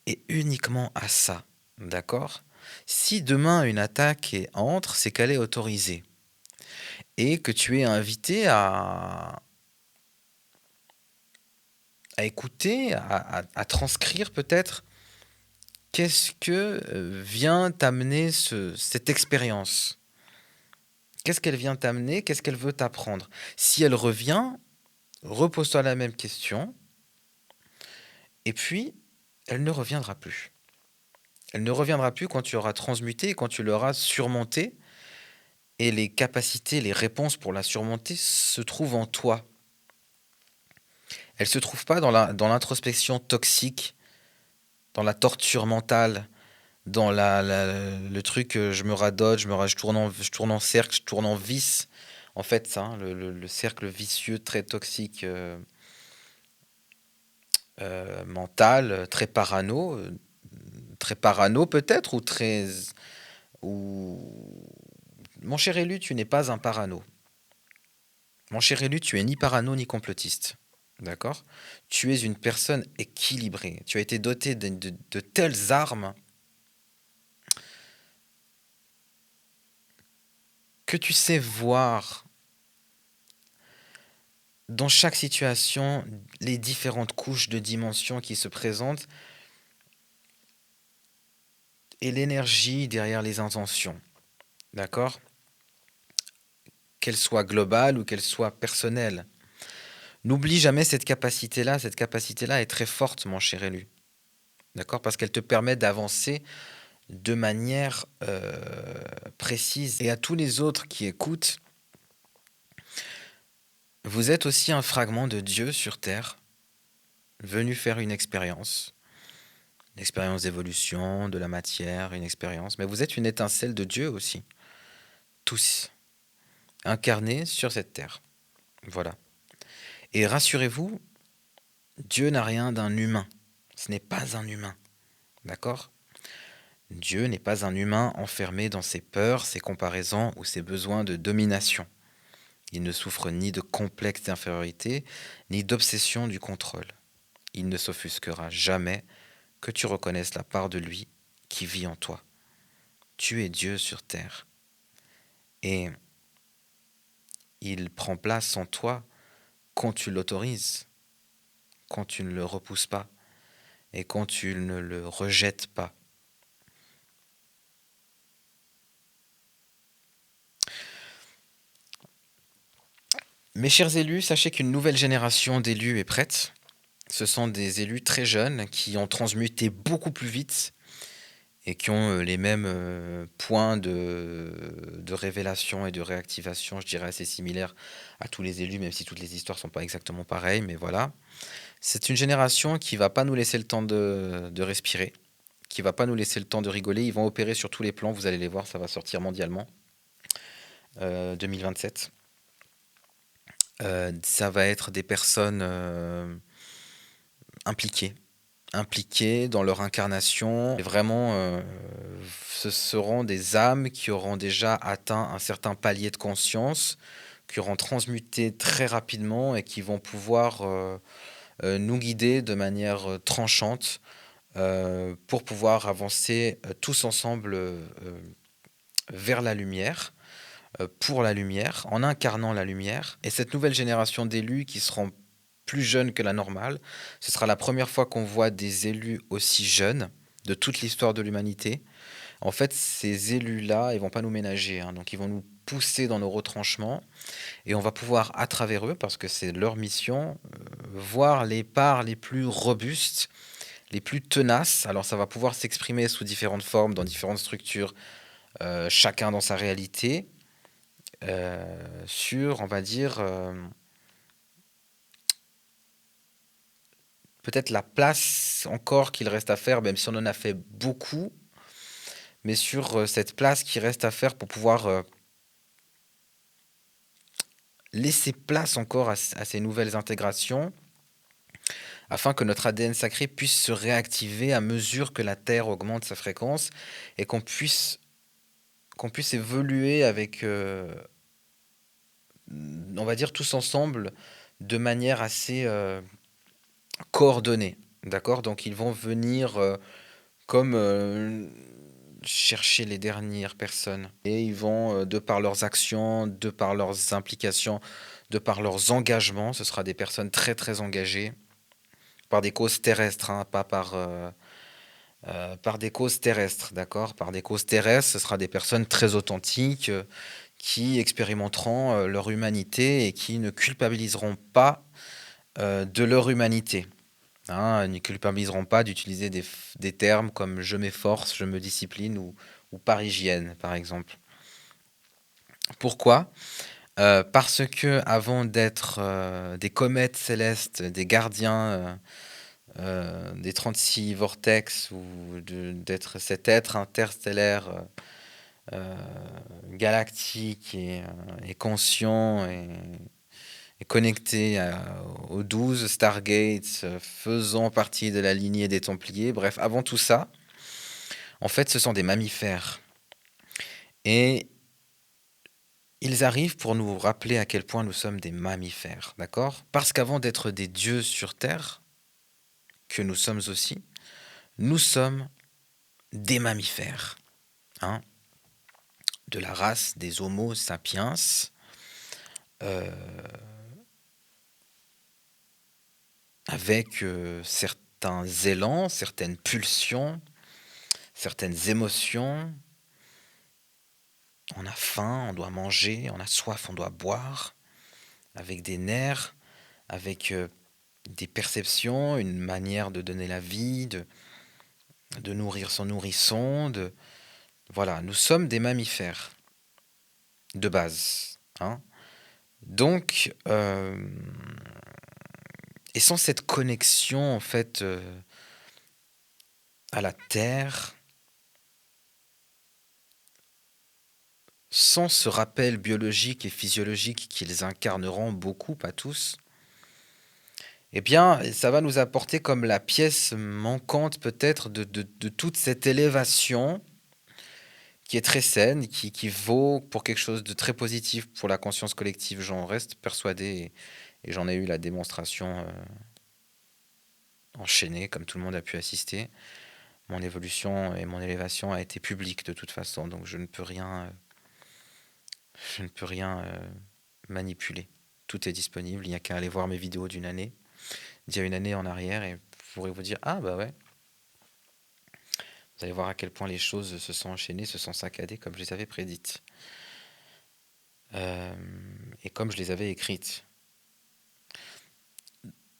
et uniquement à ça. D'accord? Si demain une attaque entre, c'est qu'elle est autorisée et que tu es invité à écouter, à transcrire peut-être qu'est-ce que vient t'amener cette expérience. Qu'est-ce qu'elle vient t'amener? Qu'est-ce qu'elle veut t'apprendre? Si elle revient, repose-toi la même question, et puis elle ne reviendra plus. Elle ne reviendra plus quand tu auras transmuté, quand tu l'auras surmonté, et les capacités, les réponses pour la surmonter se trouvent en toi. Elles ne se trouvent pas dans l'introspection toxique, dans la torture mentale, dans le truc, je me radote, je tourne en cercle, je tourne en vis. En fait, ça, hein, le cercle vicieux très toxique mental, très parano peut-être, ou mon cher élu, tu n'es pas un parano. Mon cher élu, tu es ni parano ni complotiste. D'accord? Tu es une personne équilibrée. Tu as été doté de telles armes que tu sais voir dans chaque situation les différentes couches de dimensions qui se présentent et l'énergie derrière les intentions. D'accord? Qu'elle soit globale ou qu'elle soit personnelle. N'oublie jamais cette capacité-là. Cette capacité-là est très forte, mon cher élu. D'accord? Parce qu'elle te permet d'avancer de manière précise. Et à tous les autres qui écoutent, vous êtes aussi un fragment de Dieu sur Terre, venu faire une expérience d'évolution, de la matière, une expérience. Mais vous êtes une étincelle de Dieu aussi, tous, incarnés sur cette Terre. Voilà. Et rassurez-vous, Dieu n'a rien d'un humain. Ce n'est pas un humain. D'accord? Dieu n'est pas un humain enfermé dans ses peurs, ses comparaisons ou ses besoins de domination. Il ne souffre ni de complexe d'infériorité, ni d'obsession du contrôle. Il ne s'offusquera jamais que tu reconnaisses la part de lui qui vit en toi. Tu es Dieu sur terre. Et il prend place en toi quand tu l'autorises, quand tu ne le repousses pas et quand tu ne le rejettes pas. Mes chers élus, sachez qu'une nouvelle génération d'élus est prête. Ce sont des élus très jeunes qui ont transmuté beaucoup plus vite et qui ont les mêmes points de révélation et de réactivation, je dirais, assez similaires à tous les élus, même si toutes les histoires ne sont pas exactement pareilles, mais voilà. C'est une génération qui va pas nous laisser le temps de respirer, qui va pas nous laisser le temps de rigoler. Ils vont opérer sur tous les plans, vous allez les voir, ça va sortir mondialement. 2027. Ça va être des personnes impliquées, impliquées dans leur incarnation. Et vraiment, ce seront des âmes qui auront déjà atteint un certain palier de conscience, qui auront transmuté très rapidement et qui vont pouvoir nous guider de manière tranchante pour pouvoir avancer tous ensemble vers la lumière, pour la lumière, en incarnant la lumière. Et cette nouvelle génération d'élus qui seront plus jeunes que la normale, ce sera la première fois qu'on voit des élus aussi jeunes de toute l'histoire de l'humanité. En fait, ces élus-là, ils vont pas nous ménager, hein, donc ils vont nous pousser dans nos retranchements et on va pouvoir, à travers eux, parce que c'est leur mission, voir les parts les plus robustes, les plus tenaces. Alors ça va pouvoir s'exprimer sous différentes formes, dans différentes structures, chacun dans sa réalité, sur, on va dire, peut-être la place encore qu'il reste à faire, même si on en a fait beaucoup, mais sur cette place qui reste à faire pour pouvoir laisser place encore à ces nouvelles intégrations, afin que notre ADN sacré puisse se réactiver à mesure que la Terre augmente sa fréquence et qu'on puisse évoluer avec, on va dire tous ensemble, de manière assez coordonnée. D'accord? Donc ils vont venir comme chercher les dernières personnes. Et ils vont, de par leurs actions, de par leurs implications, de par leurs engagements, ce sera des personnes très très engagées, par des causes terrestres, hein, pas par des causes terrestres, d'accord? Par des causes terrestres, ce sera des personnes très authentiques qui expérimenteront leur humanité et qui ne culpabiliseront pas de leur humanité. Hein, ne culpabiliseront pas d'utiliser des termes comme je m'efforce, je me discipline ou par hygiène, par exemple. Pourquoi? Parce que avant d'être des comètes célestes, des gardiens des 36 vortex ou d'être cet être interstellaire euh, galactique et conscient et connecté aux 12 Stargates faisant partie de la lignée des Templiers. Bref, avant tout ça, en fait, ce sont des mammifères. Et ils arrivent pour nous rappeler à quel point nous sommes des mammifères, d'accord? Parce qu'avant d'être des dieux sur Terre, que nous sommes aussi, nous sommes des mammifères, hein, de la race des Homo sapiens, euh, avec certains élans, certaines pulsions, certaines émotions. On a faim, on doit manger, on a soif, on doit boire, avec des nerfs, avec des perceptions, une manière de donner la vie, de nourrir son nourrisson. Voilà, nous sommes des mammifères, de base. Hein. Donc, et sans cette connexion, en fait, à la Terre, sans ce rappel biologique et physiologique qu'ils incarneront beaucoup, pas tous, eh bien, ça va nous apporter comme la pièce manquante peut-être de toute cette élévation qui est très saine, qui vaut pour quelque chose de très positif pour la conscience collective. J'en reste persuadé et j'en ai eu la démonstration enchaînée, comme tout le monde a pu assister. Mon évolution et mon élévation a été publique de toute façon, donc je ne peux rien manipuler. Tout est disponible, il n'y a qu'à aller voir mes vidéos d'il y a une année en arrière, et vous pourrez vous dire, ah bah ouais, vous allez voir à quel point les choses se sont enchaînées, se sont saccadées comme je les avais prédites. Euh, et comme je les avais écrites.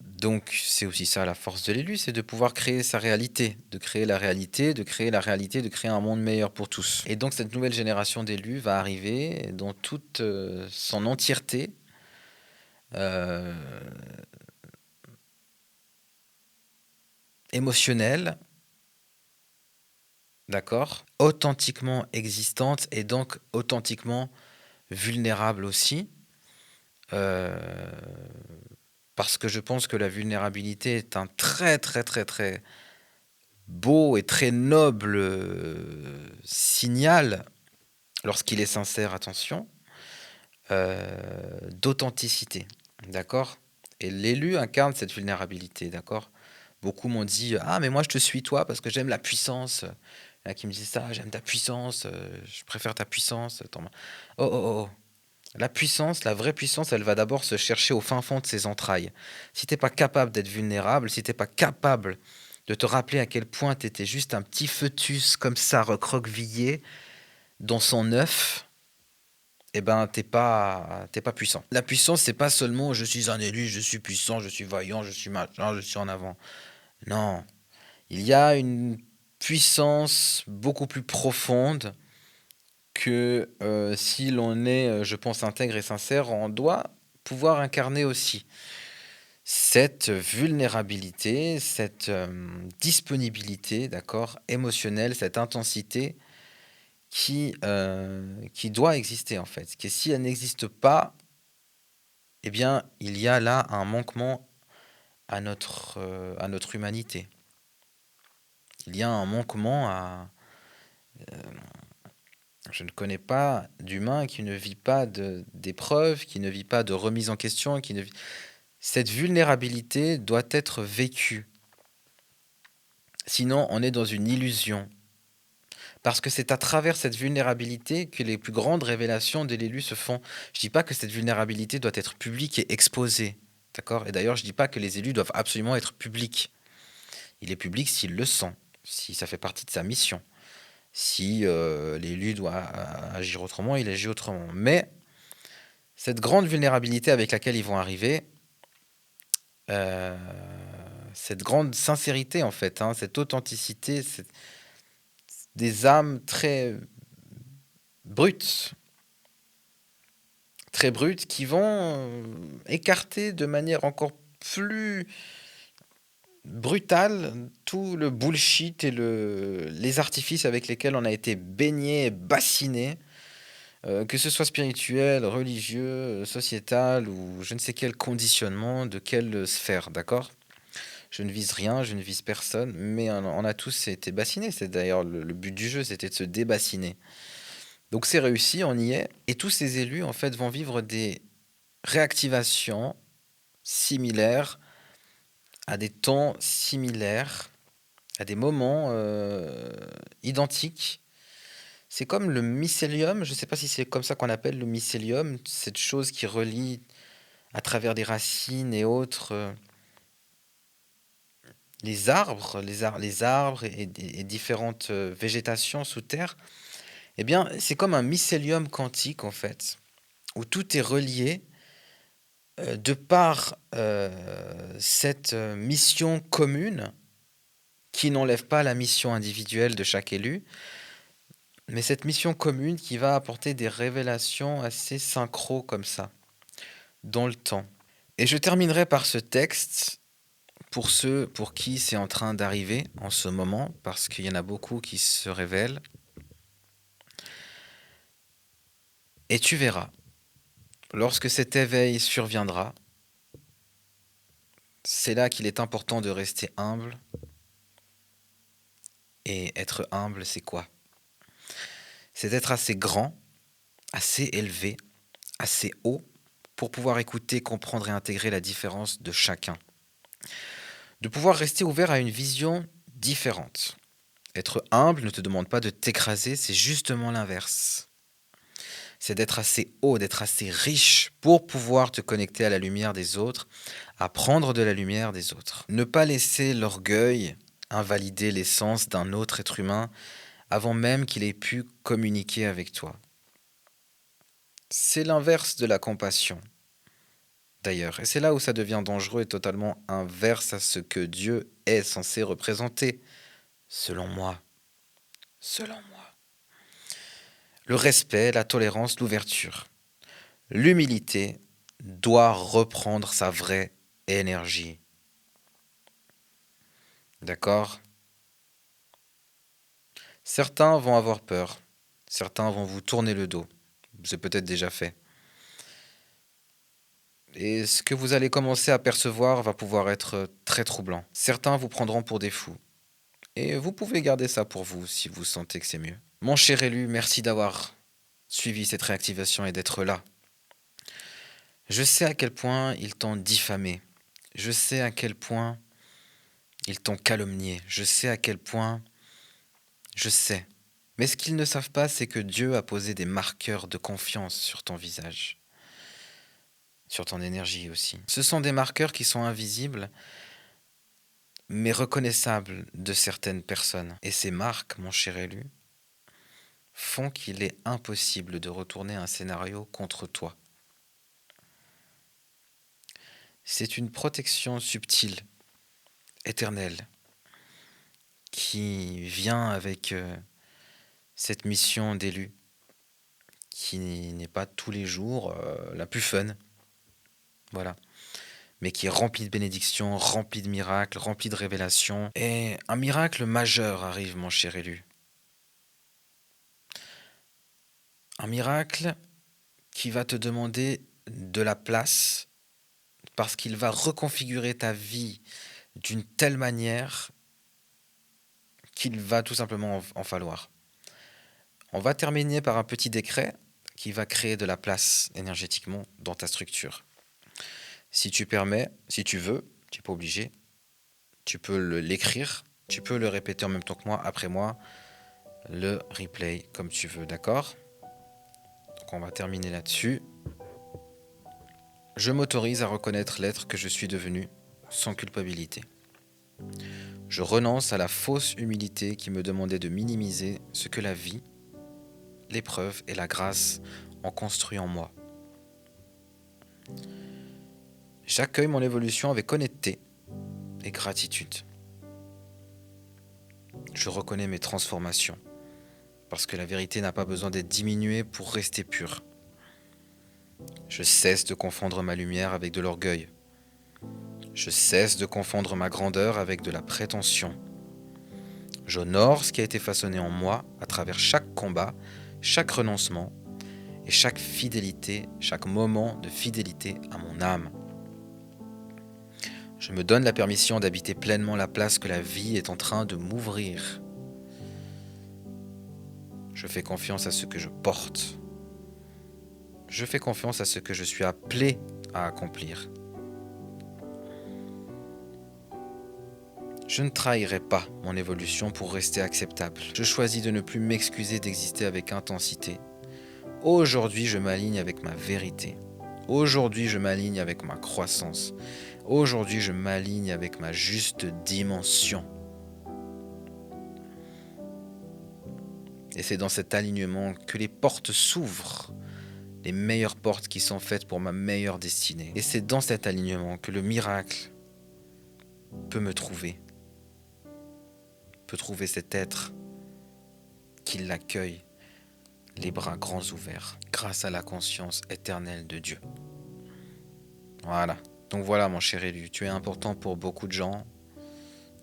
Donc c'est aussi ça la force de l'élu, c'est de pouvoir créer sa réalité, de créer la réalité, de créer la réalité, de créer un monde meilleur pour tous. Et donc cette nouvelle génération d'élus va arriver dans toute son entièreté, euh, émotionnelle, d'accord? Authentiquement existante et donc authentiquement vulnérable aussi. euh, Parce que je pense que la vulnérabilité est un très très très très beau et très noble signal, lorsqu'il est sincère, attention, d'authenticité, d'accord? Et l'élu incarne cette vulnérabilité, d'accord? Beaucoup m'ont dit, ah mais moi je te suis toi parce que j'aime la puissance. Il y en a qui me disent ça, j'aime ta puissance, je préfère ta puissance. Oh, oh, oh, oh. La puissance, la vraie puissance, elle va d'abord se chercher au fin fond de ses entrailles. Si t'es pas capable d'être vulnérable, si t'es pas capable de te rappeler à quel point t'étais juste un petit fœtus comme ça, recroquevillé dans son œuf, eh ben t'es pas puissant. La puissance, c'est pas seulement je suis un élu, je suis puissant, je suis vaillant, je suis machin, je suis en avant. Non, il y a une puissance beaucoup plus profonde que si l'on est, je pense, intègre et sincère, on doit pouvoir incarner aussi cette vulnérabilité, cette disponibilité, d'accord, émotionnelle, cette intensité qui doit exister en fait. Que si elle n'existe pas, eh bien, il y a là un manquement à notre humanité. Il y a un manquement à... Je ne connais pas d'humain qui ne vit pas d'épreuves, qui ne vit pas de remise en question, Cette vulnérabilité doit être vécue. Sinon, on est dans une illusion. Parce que c'est à travers cette vulnérabilité que les plus grandes révélations de l'élu se font. Je ne dis pas que cette vulnérabilité doit être publique et exposée. D'accord? Et d'ailleurs, je ne dis pas que les élus doivent absolument être publics. Il est public s'il le sent, si ça fait partie de sa mission. Si l'élu doit agir autrement, il agit autrement. Mais cette grande vulnérabilité avec laquelle ils vont arriver, euh, cette grande sincérité en fait, hein, cette authenticité, des âmes brutes, très brutes, qui vont écarter de manière encore plus brutale tout le bullshit et les artifices avec lesquels on a été baigné, bassiné, que ce soit spirituel, religieux, sociétal ou je ne sais quel conditionnement, de quelle sphère, d'accord? Je ne vise rien, je ne vise personne, mais on a tous été bassinés. C'est d'ailleurs le but du jeu, c'était de se débassiner. Donc c'est réussi, on y est. Et tous ces élus, en fait, vont vivre des réactivations similaires, à des temps similaires, à des moments identiques. C'est comme le mycélium, je ne sais pas si c'est comme ça qu'on appelle le mycélium, cette chose qui relie à travers des racines et autres les arbres et différentes végétations sous terre. Eh bien, c'est comme un mycélium quantique en fait, où tout est relié de par cette mission commune qui n'enlève pas la mission individuelle de chaque élu, mais cette mission commune qui va apporter des révélations assez synchro comme ça, dans le temps. Et je terminerai par ce texte pour ceux pour qui c'est en train d'arriver en ce moment, parce qu'il y en a beaucoup qui se révèlent. Et tu verras, lorsque cet éveil surviendra, c'est là qu'il est important de rester humble. Et être humble, c'est quoi? C'est d'être assez grand, assez élevé, assez haut pour pouvoir écouter, comprendre et intégrer la différence de chacun. De pouvoir rester ouvert à une vision différente. Être humble ne te demande pas de t'écraser, c'est justement l'inverse. C'est d'être assez haut, d'être assez riche pour pouvoir te connecter à la lumière des autres, à prendre de la lumière des autres. Ne pas laisser l'orgueil invalider l'essence d'un autre être humain avant même qu'il ait pu communiquer avec toi. C'est l'inverse de la compassion, d'ailleurs. Et c'est là où ça devient dangereux et totalement inverse à ce que Dieu est censé représenter, selon moi. Selon moi. Le respect, la tolérance, l'ouverture. L'humilité doit reprendre sa vraie énergie. D'accord? Certains vont avoir peur. Certains vont vous tourner le dos. C'est peut-être déjà fait. Et ce que vous allez commencer à percevoir va pouvoir être très troublant. Certains vous prendront pour des fous. Et vous pouvez garder ça pour vous si vous sentez que c'est mieux. Mon cher élu, merci d'avoir suivi cette réactivation et d'être là. Je sais à quel point ils t'ont diffamé. Je sais à quel point ils t'ont calomnié. Je sais à quel point... Je sais. Mais ce qu'ils ne savent pas, c'est que Dieu a posé des marqueurs de confiance sur ton visage. Sur ton énergie aussi. Ce sont des marqueurs qui sont invisibles, mais reconnaissables de certaines personnes. Et ces marques, mon cher élu, font qu'il est impossible de retourner un scénario contre toi. C'est une protection subtile, éternelle, qui vient avec cette mission d'élu, qui n'est pas tous les jours la plus fun, voilà, mais qui est remplie de bénédictions, remplie de miracles, remplie de révélations. Et un miracle majeur arrive, mon cher élu. Un miracle qui va te demander de la place parce qu'il va reconfigurer ta vie d'une telle manière qu'il va tout simplement en falloir. On va terminer par un petit décret qui va créer de la place énergétiquement dans ta structure. Si tu permets, si tu veux, tu n'es pas obligé, tu peux l'écrire, tu peux le répéter en même temps que moi, après moi, le replay comme tu veux, d'accord? Donc on va terminer là-dessus. Je m'autorise à reconnaître l'être que je suis devenu sans culpabilité. Je renonce à la fausse humilité qui me demandait de minimiser ce que la vie, l'épreuve et la grâce ont construit en moi. J'accueille mon évolution avec honnêteté et gratitude. Je reconnais mes transformations, parce que la vérité n'a pas besoin d'être diminuée pour rester pure. Je cesse de confondre ma lumière avec de l'orgueil. Je cesse de confondre ma grandeur avec de la prétention. J'honore ce qui a été façonné en moi à travers chaque combat, chaque renoncement et chaque fidélité, chaque moment de fidélité à mon âme. Je me donne la permission d'habiter pleinement la place que la vie est en train de m'ouvrir. Je fais confiance à ce que je porte. Je fais confiance à ce que je suis appelé à accomplir. Je ne trahirai pas mon évolution pour rester acceptable. Je choisis de ne plus m'excuser d'exister avec intensité. Aujourd'hui, je m'aligne avec ma vérité. Aujourd'hui, je m'aligne avec ma croissance. Aujourd'hui, je m'aligne avec ma juste dimension. Et c'est dans cet alignement que les portes s'ouvrent. Les meilleures portes qui sont faites pour ma meilleure destinée. Et c'est dans cet alignement que le miracle peut me trouver. Peut trouver cet être qui l'accueille, les bras grands ouverts, grâce à la conscience éternelle de Dieu. Voilà. Donc voilà, mon cher élu, tu es important pour beaucoup de gens.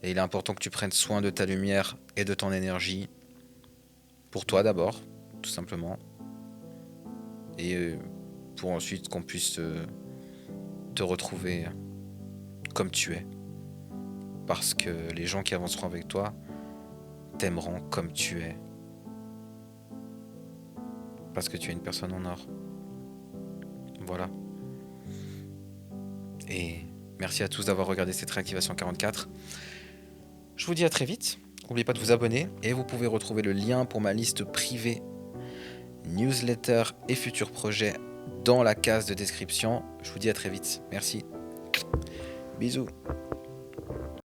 Et il est important que tu prennes soin de ta lumière et de ton énergie. Pour toi d'abord, tout simplement. Et pour ensuite qu'on puisse te retrouver comme tu es. Parce que les gens qui avanceront avec toi t'aimeront comme tu es. Parce que tu es une personne en or. Voilà. Et merci à tous d'avoir regardé cette réactivation 44. Je vous dis à très vite. N'oubliez pas de vous abonner. Et vous pouvez retrouver le lien pour ma liste privée, newsletter et futurs projets dans la case de description. Je vous dis à très vite. Merci. Bisous.